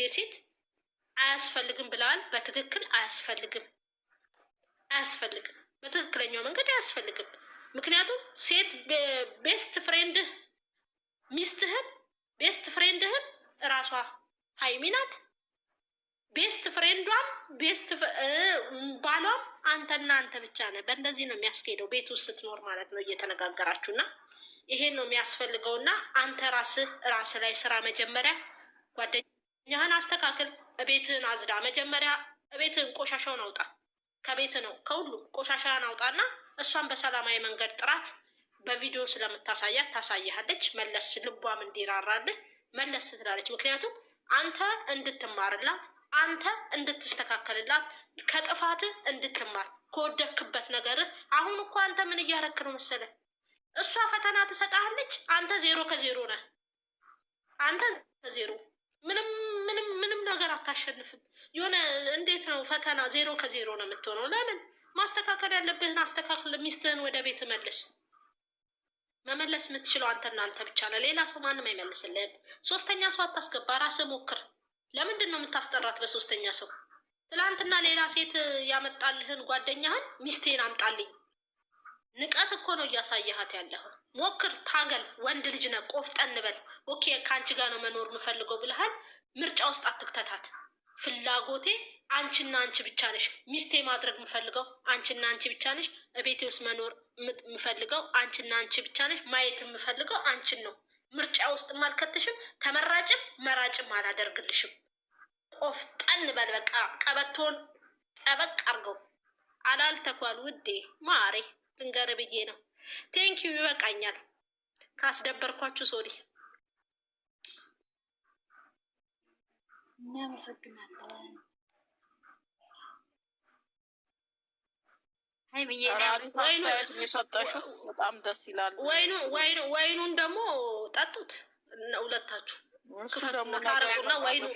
ፍሬንድ ሴት አያስፈልግም ብለዋል። በትክክል አያስፈልግም፣ አያስፈልግም። በትክክለኛው መንገድ አያስፈልግም። ምክንያቱም ሴት ቤስት ፍሬንድህ ሚስትህም ቤስት ፍሬንድህም እራሷ ሀይሚ ናት። ቤስት ፍሬንዷም ቤስት ባሏም አንተና አንተ ብቻ ነህ። በእንደዚህ ነው የሚያስኬደው ቤት ውስጥ ስትኖር ማለት ነው እየተነጋገራችሁና ይሄን ነው የሚያስፈልገውና አንተ ራስህ ላይ ስራ መጀመሪያ ጓደኛህን አስተካክል። ቤትህን አዝዳ መጀመሪያ ቤትህን ቆሻሻውን አውጣ። ከቤት ነው ከሁሉም ቆሻሻን አውጣና እሷን በሰላማዊ መንገድ ጥራት። በቪዲዮ ስለምታሳያት ታሳያለች። መለስ ልቧም እንዲራራልህ መለስ ትላለች። ምክንያቱም አንተ እንድትማርላት አንተ እንድትስተካከልላት ከጥፋት እንድትማር ከወደክበት ነገር። አሁን እኮ አንተ ምን እያረክ ነው መሰለህ? እሷ ፈተና ትሰጣለች፣ አንተ 0 ከ0 ነህ። አንተ 0 ምንም ነገር አታሸንፍም። የሆነ እንዴት ነው ፈተና 0 ከ0 ነው የምትሆነው? ለምን? ማስተካከል ያለብህን አስተካክል። ሚስትህን ወደ ቤት መልስ። መመለስ የምትችለው አንተና አንተ ብቻ ነህ። ሌላ ሰው ማንም አይመልስልህም። ሶስተኛ ሰው አታስገባ። ራስህ ሞክር። ለምንድን ነው የምታስጠራት በሶስተኛ ሰው? ትላንትና ሌላ ሴት ያመጣልህን ጓደኛህን ሚስቴን አምጣልኝ። ንቀት እኮ ነው እያሳየሃት ያለህ። ሞክር፣ ታገል። ወንድ ልጅ ነህ፣ ቆፍጠን በል። ኦኬ ከአንቺ ጋር ነው መኖር የምፈልገው ብለሃል። ምርጫ ውስጥ አትክተታት። ፍላጎቴ አንቺና አንቺ ብቻ ነሽ። ሚስቴ ማድረግ የምፈልገው አንቺና አንቺ ብቻ ነሽ። እቤቴ ውስጥ መኖር የምፈልገው አንቺና አንቺ ብቻ ነሽ። ማየት የምፈልገው አንቺን ነው። ምርጫ ውስጥ አልከትሽም። ተመራጭም መራጭም አላደርግልሽም። ቆፍጠን በል። በቃ ቀበቶን ጠበቅ አርገው። አላልተኳል ውዴ ማሬ ልንገር ብዬ ነው። ቴንኪዩ ይበቃኛል። ካስደበርኳችሁ ሶሪ። እናመሰግናለን። በጣም ደስ ይላል። ወይኑን ደግሞ ጠጡት ሁለታችሁ። ታረቁና ወይኑን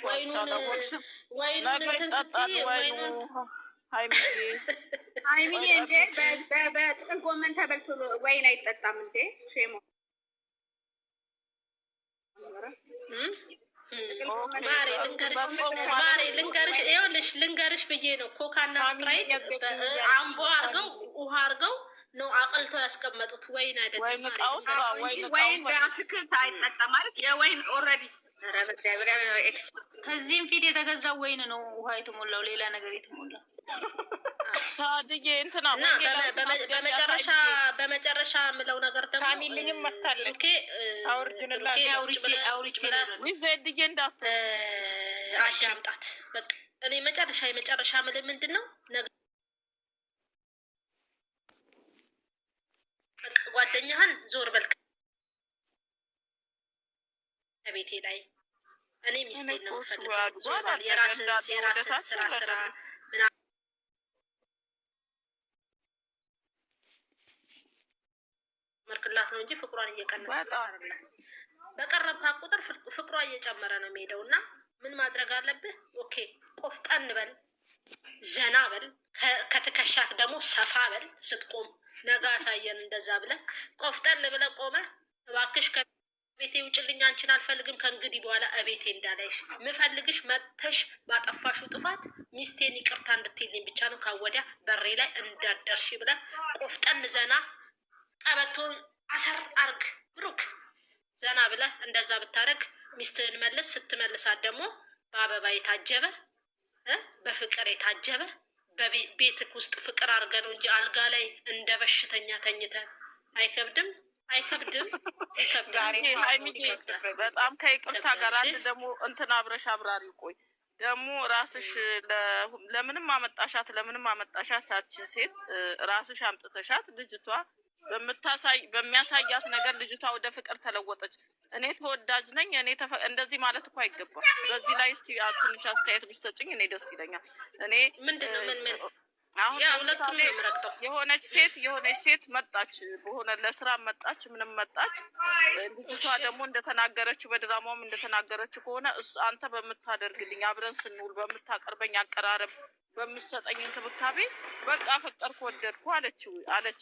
ሀይሚዬ እንዴ በጥቅል ጎመን ተበልቶ ወይን አይጠጣም እንዴ? ሼሞ ልንገርሽ ብዬ ነው። ኮካና ስፕራይት አምቦ አርገው ውሃ አርገው ነው አቅልተው ያስቀመጡት። ወይን አይደለም። ወይን በአትክልት አይጠጣም ማለት የወይን ኦልሬዲ ከዚህም ፊት የተገዛው ወይን ነው ውሃ የተሞላው፣ ሌላ ነገር የተሞላው ሳድዬ እንትና በመጨረሻ ምለው ነገር ደግሞ ሳሚልኝም መታለች። አውርቼ ዊዘድዬ እንዳት አዳምጣት። በቃ እኔ የመጨረሻ ምል ምንድን ነው ጓደኛህን ዞር በል ከቤቴ ላይ። እኔ ሚስቴን ነው ፈልገው የራስን ስራ መርክላት ነው እንጂ ፍቅሯን እየቀነሰ አይደለም። በቀረብካ ቁጥር ፍቅሯ እየጨመረ ነው የሚሄደው። እና ምን ማድረግ አለብህ? ኦኬ ቆፍጠን በል፣ ዘና በል። ከትከሻክ ደግሞ ሰፋ በል። ስትቆም ነገ አሳየን እንደዛ ብለህ ቆፍጠን ብለህ ቆመህ እባክሽ ከቤቴ ውጭልኝ፣ አንቺን አልፈልግም ከእንግዲህ በኋላ እቤቴ እንዳላይሽ፣ ምፈልግሽ መተሽ ባጠፋሽው ጥፋት ሚስቴን ይቅርታ እንድትይልኝ ብቻ ነው። ካወዲያ በሬ ላይ እንዳደርሽ ብለህ ቆፍጠን ዘና ቀበቶን አሰር አርግ ብሩክ ዘና ብለህ እንደዛ ብታረግ ሚስትህን መልስ። ስትመልሳት ደግሞ በአበባ የታጀበ በፍቅር የታጀበ በቤትክ ውስጥ ፍቅር አርገ ነው እንጂ አልጋ ላይ እንደ በሽተኛ ተኝተ አይከብድም። በጣም ከይቅርታ ጋር አንድ ደግሞ እንትን አብረሽ አብራሪ ቆይ ደግሞ ራስሽ ለምንም አመጣሻት ያችን ሴት ራስሽ አምጥተሻት ልጅቷ በሚያሳያት ነገር ልጅቷ ወደ ፍቅር ተለወጠች። እኔ ተወዳጅ ነኝ እንደዚህ ማለት እኮ አይገባም። በዚህ ላይ እስቲ ትንሽ አስተያየት ብትሰጭኝ እኔ ደስ ይለኛል። እኔ ምንድነው ምን አሁን የሆነች ሴት መጣች፣ በሆነ ለስራ መጣች፣ ምንም መጣች። ልጅቷ ደግሞ እንደተናገረችው በድራማውም እንደተናገረችው ከሆነ አንተ በምታደርግልኝ አብረን ስንውል በምታቀርበኝ አቀራረብ በምትሰጠኝ እንክብካቤ በቃ ፈቀርኩ ወደድኩ አለች።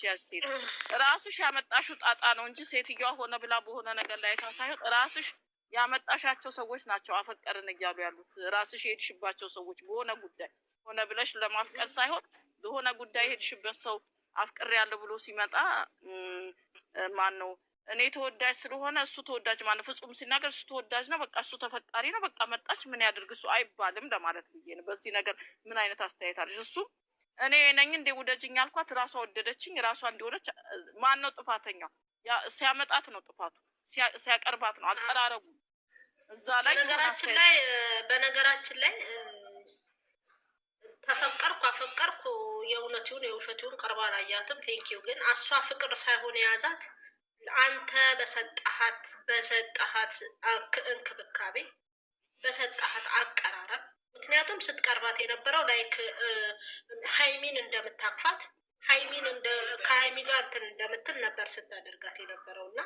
ያች ሴት ራስሽ ያመጣሽው ጣጣ ነው እንጂ ሴትዮዋ ሆነ ብላ በሆነ ነገር ላይ ታሳየው ራስሽ ያመጣሻቸው ሰዎች ናቸው አፈቀርን እያሉ ያሉት። ራስሽ የሄድሽባቸው ሰዎች በሆነ ጉዳይ ሆነ ብለሽ ለማፍቀር ሳይሆን በሆነ ጉዳይ የሄድሽበት ሰው አፍቅር ያለ ብሎ ሲመጣ ማን ነው እኔ ተወዳጅ ስለሆነ እሱ ተወዳጅ ማለት ፍጹም ሲናገር እሱ ተወዳጅ ነው፣ በቃ እሱ ተፈቃሪ ነው፣ በቃ መጣች ምን ያድርግ እሱ አይባልም ለማለት ብዬ ነው። በዚህ ነገር ምን አይነት አስተያየት አለሽ? እሱ እኔ ነኝ እንደ ውደጅኝ አልኳት፣ ራሷ ወደደችኝ፣ ራሷ እንዲሆነች ማን ነው ጥፋተኛው? ሲያመጣት ነው ጥፋቱ፣ ሲያቀርባት ነው አቀራረቡ። እዛ ላይ በነገራችን ላይ ተፈቀርኩ አፈቀርኩ የእውነቱን የውሸቱን ቀርባ አላያትም። ቴንኪው ግን እሷ ፍቅር ሳይሆን የያዛት አንተ በሰጠሃት እንክብካቤ በሰጠሃት አቀራረብ። ምክንያቱም ስትቀርባት የነበረው ላይክ ሀይሚን እንደምታቅፋት ከሀይሚ ጋር እንትን እንደምትል ነበር ስታደርጋት የነበረው እና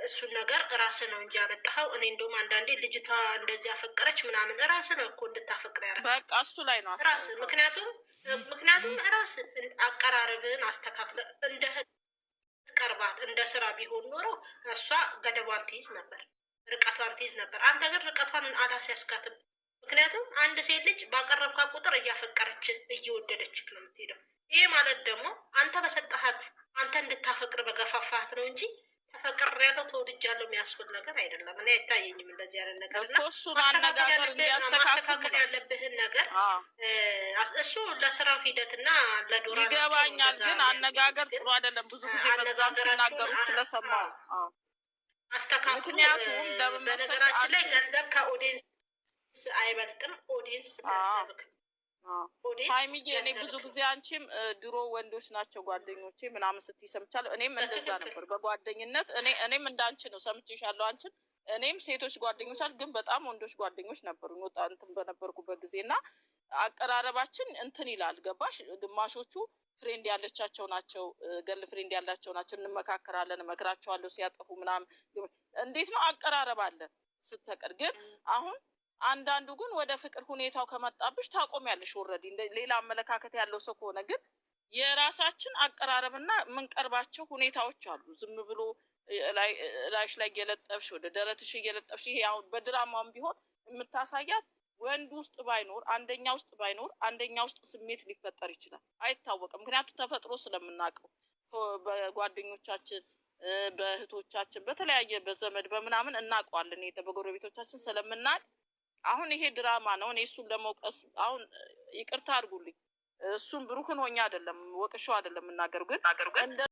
እሱን ነገር ራስህ ነው እንጂ ያመጣኸው። እኔ እንደውም አንዳንዴ ልጅቷ እንደዚህ አፈቀረች ምናምን ራስህ ነው እኮ እንድታፈቅር ያደረገው። በቃ እሱ ላይ ነው ራስህ። ምክንያቱም ራስህ አቀራረብህን አስተካክለህ እንደ ቀርባት እንደ ስራ ቢሆን ኖሮ እሷ ገደቧን ትይዝ ነበር፣ ርቀቷን ትይዝ ነበር። አንተ ግን ርቀቷን አላስያዝካትም። ምክንያቱም አንድ ሴት ልጅ ባቀረብካ ቁጥር እያፈቀረች እየወደደች ነው የምትሄደው። ይሄ ማለት ደግሞ አንተ በሰጠሃት አንተ እንድታፈቅር በገፋፋት ነው እንጂ ተፈቅር ያለው ተወድጃለሁ የሚያስብል ነገር አይደለም። እኔ አይታየኝም እንደዚህ ያለ ነገር እና ማስተካከል ያለብህን ነገር እሱ ለስራው ሂደትና ለዶራ ይገባኛል። ግን አነጋገር ጥሩ አይደለም። ብዙ ጊዜ በዛም ሲናገሩ ስለሰማው አስተካክሉ። ምክንያቱም በነገራችን ላይ ገንዘብ ከኦዲየንስ አይበልጥም። ኦዲየንስ ገንዘብ ሀይሚዬ እኔ ብዙ ጊዜ አንቺም ድሮ ወንዶች ናቸው ጓደኞቼ ምናምን ስትይ ሰምቻለሁ። እኔም እንደዛ ነበር በጓደኝነት እኔም እንዳንቺ ነው ሰምቼሻለሁ አንቺን። እኔም ሴቶች ጓደኞች አሉ፣ ግን በጣም ወንዶች ጓደኞች ነበሩ ወጣ እንትን በነበርኩበት ጊዜ እና አቀራረባችን እንትን ይላል። ገባሽ? ግማሾቹ ፍሬንድ ያለቻቸው ናቸው፣ ገል ፍሬንድ ያላቸው ናቸው። እንመካከራለን፣ እመክራቸዋለሁ ሲያጠፉ ምናምን። እንዴት ነው አቀራረብ አለ ስትቀር። ግን አሁን አንዳንዱ ግን ወደ ፍቅር ሁኔታው ከመጣብሽ ታቆሚያለሽ። ኦልሬዲ ሌላ አመለካከት ያለው ሰው ከሆነ ግን የራሳችን አቀራረብና የምንቀርባቸው ሁኔታዎች አሉ። ዝም ብሎ ላይሽ ላይ እየለጠብሽ ወደ ደረትሽ እየለጠብሽ ይሄ አሁን በድራማም ቢሆን የምታሳያት ወንድ ውስጥ ባይኖር አንደኛ ውስጥ ስሜት ሊፈጠር ይችላል፣ አይታወቅም። ምክንያቱም ተፈጥሮ ስለምናውቀው በጓደኞቻችን በእህቶቻችን በተለያየ በዘመድ በምናምን እናውቀዋለን። በጎረቤቶቻችን ስለምናውቅ አሁን ይሄ ድራማ ነው። እኔ እሱን ለመውቀስ አሁን ይቅርታ አድርጉልኝ፣ እሱን ብሩክን ሆኜ አይደለም ወቅሻው አይደለም እናገር ግን